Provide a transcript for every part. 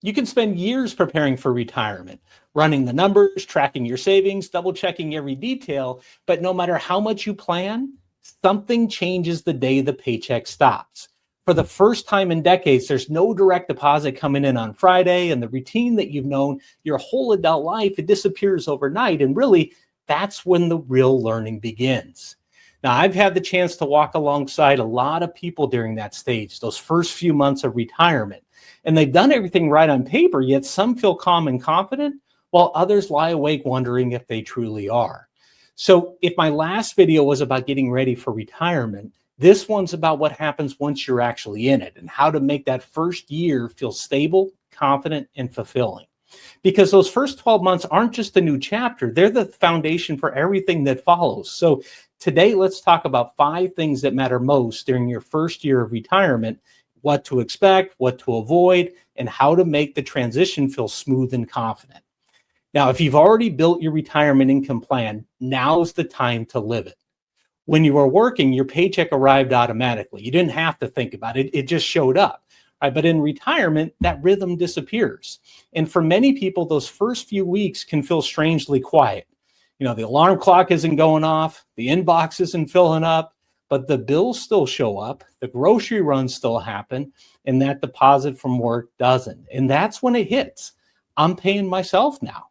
You can spend years preparing for retirement, running the numbers, tracking your savings, double checking every detail. But no matter how much you plan, something changes the day the paycheck stops. For the first time in decades, there's no direct deposit coming in on Friday, and the routine that you've known your whole adult life, it disappears overnight. And really, that's when the real learning begins. Now, I've had the chance to walk alongside a lot of people during that stage, those first few months of retirement. And they've done everything right on paper, yet some feel calm and confident, while others lie awake wondering if they truly are. So if my last video was about getting ready for retirement, this one's about what happens once you're actually in it and how to make that first year feel stable, confident, and fulfilling. Because those first 12 months aren't just a new chapter, they're the foundation for everything that follows. So today, let's talk about 5 things that matter most during your first year of retirement, what to expect, what to avoid, and how to make the transition feel smooth and confident. Now, if you've already built your retirement income plan, now's the time to live it. When you were working, your paycheck arrived automatically. You didn't have to think about it. It just showed up. Right? But in retirement, that rhythm disappears. And for many people, those first few weeks can feel strangely quiet. The alarm clock isn't going off, the inbox isn't filling up, but the bills still show up, the grocery runs still happen, and that deposit from work doesn't. And that's when it hits. I'm paying myself now.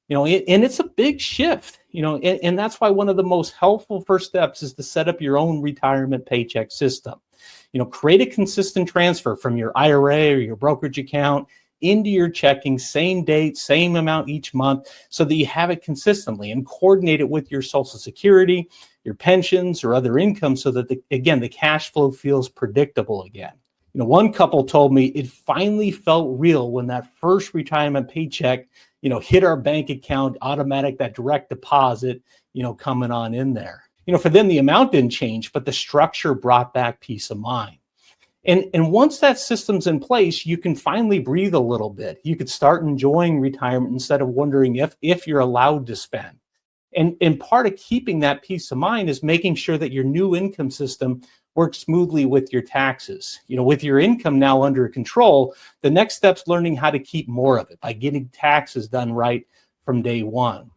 And it's a big shift, and that's why one of the most helpful first steps is to set up your own retirement paycheck system. Create a consistent transfer from your IRA or your brokerage account into your checking, same date, same amount each month, so that you have it consistently, and coordinate it with your Social Security, your pensions, or other income, so that, the cash flow feels predictable again. One couple told me it finally felt real when that first retirement paycheck, hit our bank account, automatic, that direct deposit, coming on in there. For them, the amount didn't change, but the structure brought back peace of mind. And once that system's in place, you can finally breathe a little bit. You could start enjoying retirement instead of wondering if you're allowed to spend. And part of keeping that peace of mind is making sure that your new income system works smoothly with your taxes. With your income now under control, the next step's learning how to keep more of it by getting taxes done right from day one.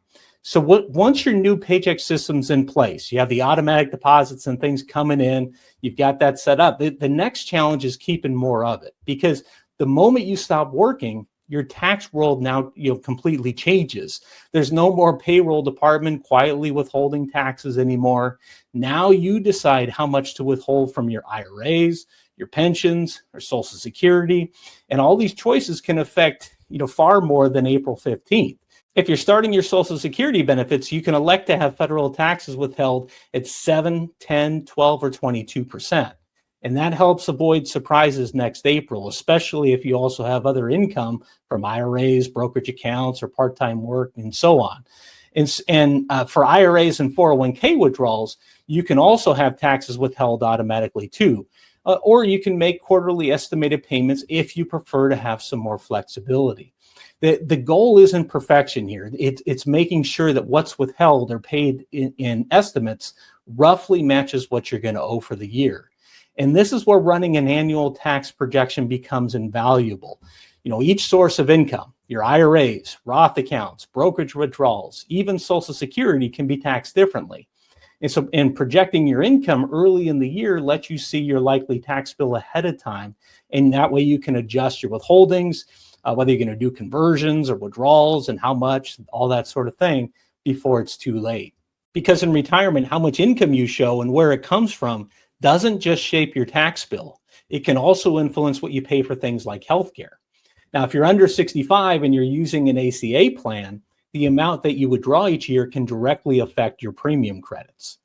So once your new paycheck system's in place, you have the automatic deposits and things coming in, you've got that set up. The next challenge is keeping more of it, because the moment you stop working, your tax world now completely changes. There's no more payroll department quietly withholding taxes anymore. Now you decide how much to withhold from your IRAs, your pensions, or Social Security, and all these choices can affect far more than April 15th. If you're starting your Social Security benefits, you can elect to have federal taxes withheld at 7, 10, 12, or 22%. And that helps avoid surprises next April, especially if you also have other income from IRAs, brokerage accounts, or part-time work, and so on. And for IRAs and 401k withdrawals, you can also have taxes withheld automatically too. Or you can make quarterly estimated payments if you prefer to have some more flexibility. The goal isn't perfection here. It's making sure that what's withheld or paid in estimates roughly matches what you're going to owe for the year. And this is where running an annual tax projection becomes invaluable. Each source of income, your IRAs, Roth accounts, brokerage withdrawals, even Social Security can be taxed differently. And projecting your income early in the year lets you see your likely tax bill ahead of time. And that way you can adjust your withholdings, whether you're going to do conversions or withdrawals and how much, all that sort of thing, before it's too late. Because in retirement, how much income you show and where it comes from doesn't just shape your tax bill. It can also influence what you pay for things like healthcare. Now, if you're under 65 and you're using an ACA plan, the amount that you withdraw each year can directly affect your premium credits.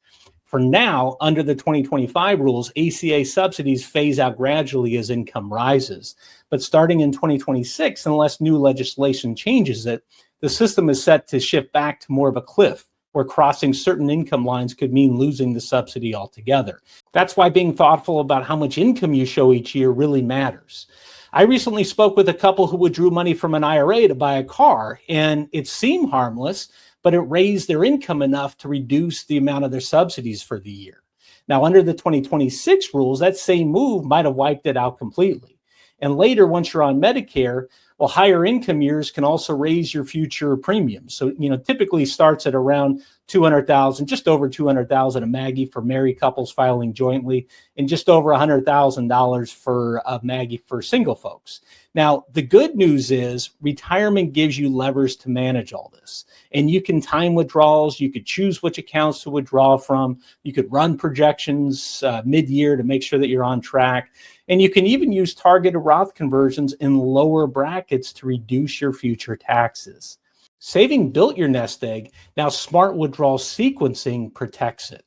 For now, under the 2025 rules, ACA subsidies phase out gradually as income rises. But starting in 2026, unless new legislation changes it, the system is set to shift back to more of a cliff, where crossing certain income lines could mean losing the subsidy altogether. That's why being thoughtful about how much income you show each year really matters. I recently spoke with a couple who withdrew money from an IRA to buy a car, and it seemed harmless, but it raised their income enough to reduce the amount of their subsidies for the year. Now, under the 2026 rules, that same move might have wiped it out completely. And later, once you're on Medicare, Well, higher income years can also raise your future premiums. So, typically starts at around 200,000, just over 200,000 a Maggie for married couples filing jointly, and just over $100,000 for Maggie for single folks. Now, the good news is retirement gives you levers to manage all this. And you can time withdrawals. You could choose which accounts to withdraw from. You could run projections mid-year to make sure that you're on track. And you can even use targeted Roth conversions in lower brackets to reduce your future taxes. Saving built your nest egg. Now, smart withdrawal sequencing protects it.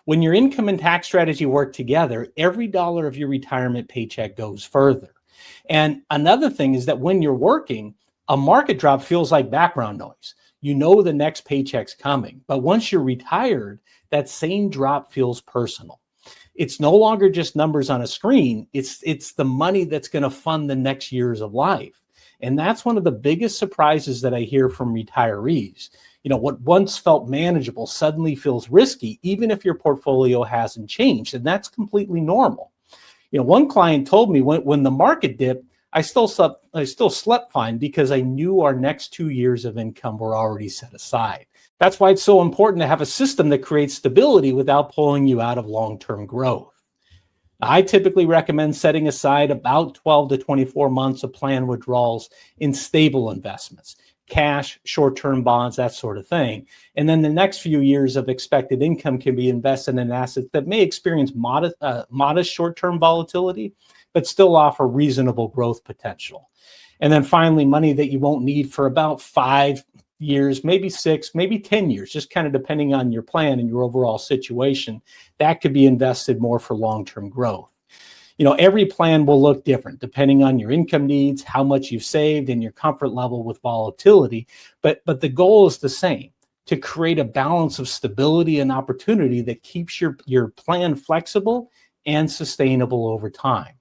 When your income and tax strategy work together, every dollar of your retirement paycheck goes further. And another thing is that when you're working, a market drop feels like background noise. You know the next paycheck's coming. But once you're retired, that same drop feels personal. It's no longer just numbers on a screen. It's the money that's going to fund the next years of life. And that's one of the biggest surprises that I hear from retirees. What once felt manageable suddenly feels risky, even if your portfolio hasn't changed. And that's completely normal. One client told me when the market dipped, I still slept fine because I knew our next 2 years of income were already set aside. That's why it's so important to have a system that creates stability without pulling you out of long-term growth. I typically recommend setting aside about 12 to 24 months of planned withdrawals in stable investments, cash, short-term bonds, that sort of thing. And then the next few years of expected income can be invested in assets that may experience modest short-term volatility, but still offer reasonable growth potential. And then finally, money that you won't need for about 5 years, maybe 6, maybe 10 years, just kind of depending on your plan and your overall situation, that could be invested more for long-term growth. Every plan will look different depending on your income needs, how much you've saved, and your comfort level with volatility. But the goal is the same, to create a balance of stability and opportunity that keeps your plan flexible and sustainable over time.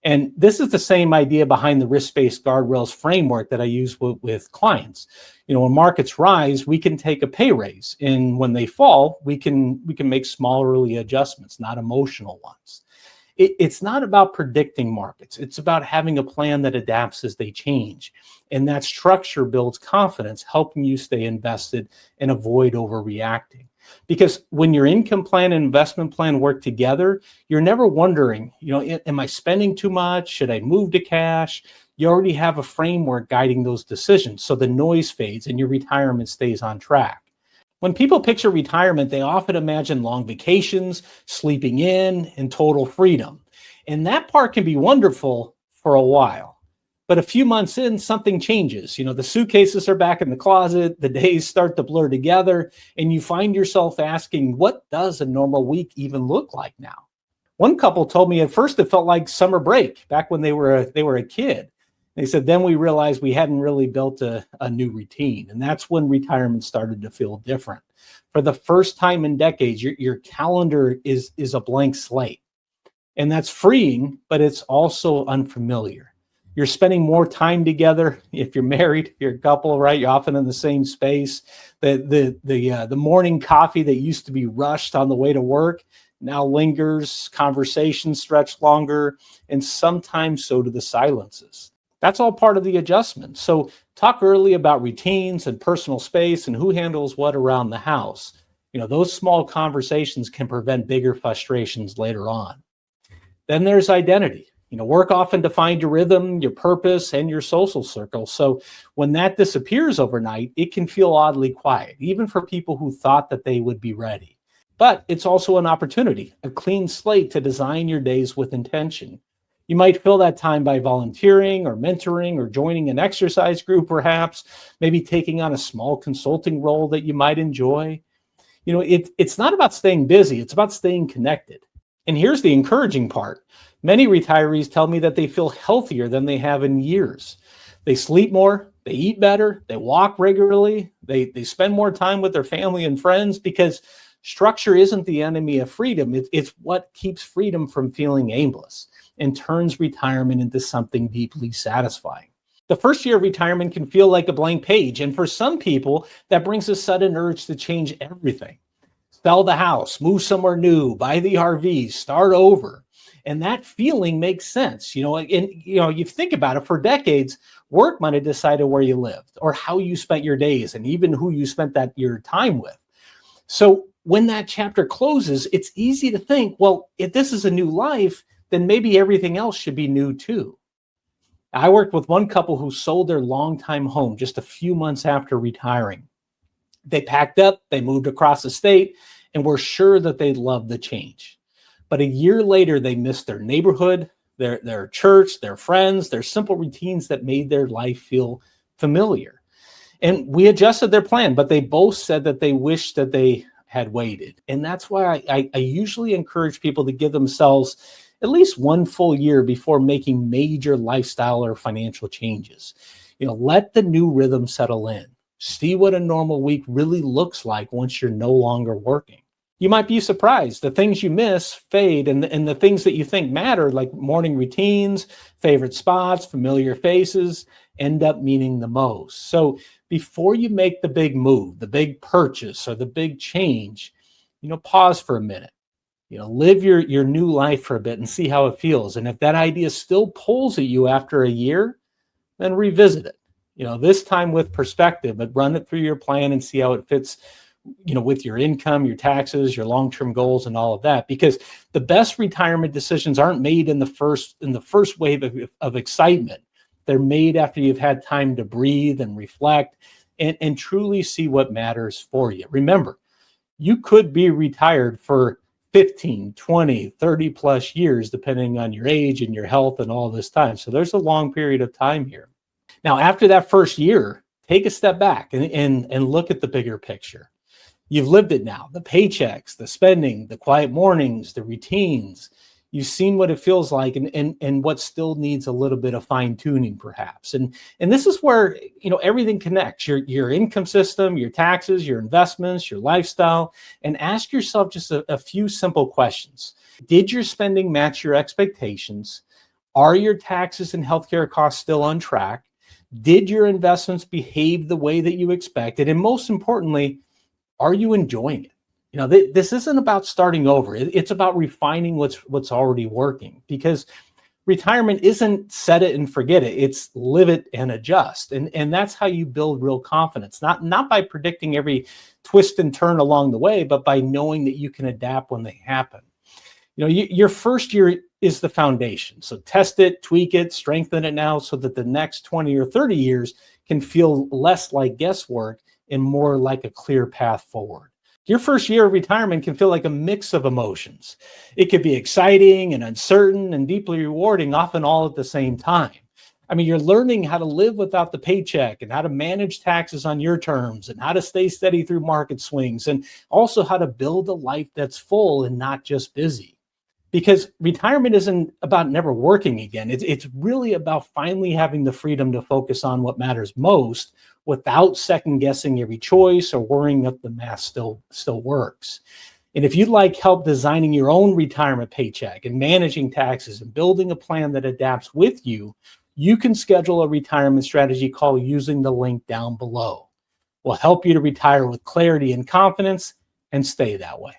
And this is the same idea behind the risk-based guardrails framework that I use with clients. When markets rise, we can take a pay raise, and when they fall, we can make small early adjustments, not emotional ones. It's not about predicting markets. It's about having a plan that adapts as they change. And that structure builds confidence, helping you stay invested and avoid overreacting. Because when your income plan and investment plan work together, you're never wondering, am I spending too much? Should I move to cash? You already have a framework guiding those decisions, so the noise fades and your retirement stays on track. When people picture retirement, they often imagine long vacations, sleeping in, and total freedom. And that part can be wonderful for a while. But a few months in, something changes. The suitcases are back in the closet, the days start to blur together, and you find yourself asking, what does a normal week even look like now? One couple told me at first it felt like summer break back when they were a kid. They said, then we realized we hadn't really built a new routine. And that's when retirement started to feel different. For the first time in decades, your calendar is a blank slate. And that's freeing, but it's also unfamiliar. You're spending more time together. If you're married, if you're a couple, right? You're often in the same space. The morning coffee that used to be rushed on the way to work now lingers, conversations stretch longer, and sometimes so do the silences. That's all part of the adjustment. So talk early about routines and personal space and who handles what around the house. Those small conversations can prevent bigger frustrations later on. Then there's identity. Work often defined your rhythm, your purpose, and your social circle. So when that disappears overnight, it can feel oddly quiet, even for people who thought that they would be ready. But it's also an opportunity, a clean slate to design your days with intention. You might fill that time by volunteering or mentoring or joining an exercise group, perhaps, maybe taking on a small consulting role that you might enjoy. It's not about staying busy. It's about staying connected. And here's the encouraging part. Many retirees tell me that they feel healthier than they have in years. They sleep more, they eat better, they walk regularly, they spend more time with their family and friends, because structure isn't the enemy of freedom. It's what keeps freedom from feeling aimless and turns retirement into something deeply satisfying. The first year of retirement can feel like a blank page. And for some people, that brings a sudden urge to change everything. Sell the house, move somewhere new, buy the RV, start over. And that feeling makes sense. And you think about it, for decades, work might have decided where you lived or how you spent your days and even who you spent your time with. So when that chapter closes, it's easy to think, well, if this is a new life, then maybe everything else should be new too. I worked with one couple who sold their longtime home just a few months after retiring. They packed up, they moved across the state, and were sure that they loved the change. But a year later, they missed their neighborhood, their church, their friends, their simple routines that made their life feel familiar. And we adjusted their plan, but they both said that they wished that they had waited. And that's why I usually encourage people to give themselves at least one full year before making major lifestyle or financial changes. Let the new rhythm settle in. See what a normal week really looks like once you're no longer working. You might be surprised. The things you miss fade, and the things that you think matter, like morning routines, favorite spots, familiar faces, end up meaning the most. So before you make the big move, the big purchase, or the big change, pause for a minute. Live your new life for a bit and see how it feels. And if that idea still pulls at you after a year, then revisit it. This time with perspective, but run it through your plan and see how it fits, with your income, your taxes, your long-term goals, and all of that. Because the best retirement decisions aren't made in the first wave of excitement. They're made after you've had time to breathe and reflect and truly see what matters for you. Remember, you could be retired for 15, 20, 30 plus years, depending on your age and your health and all this time. So there's a long period of time here. Now, after that first year, take a step back and look at the bigger picture. You've lived it now, the paychecks, the spending, the quiet mornings, the routines. You've seen what it feels like and what still needs a little bit of fine tuning, perhaps. And this is where, everything connects, your income system, your taxes, your investments, your lifestyle, and ask yourself just a few simple questions. Did your spending match your expectations? Are your taxes and healthcare costs still on track? Did your investments behave the way that you expected? And most importantly, are you enjoying it? This isn't about starting over. It's about refining what's already working, because retirement isn't set it and forget it. It's live it and adjust. And that's how you build real confidence, not by predicting every twist and turn along the way, but by knowing that you can adapt when they happen. Your first year is the foundation. So test it, tweak it, strengthen it now so that the next 20 or 30 years can feel less like guesswork and more like a clear path forward. Your first year of retirement can feel like a mix of emotions. It could be exciting and uncertain and deeply rewarding, often all at the same time. You're learning how to live without the paycheck and how to manage taxes on your terms and how to stay steady through market swings, and also how to build a life that's full and not just busy. Because retirement isn't about never working again. It's really about finally having the freedom to focus on what matters most without second guessing every choice or worrying if the math still works. And if you'd like help designing your own retirement paycheck and managing taxes and building a plan that adapts with you, you can schedule a retirement strategy call using the link down below. We'll help you to retire with clarity and confidence and stay that way.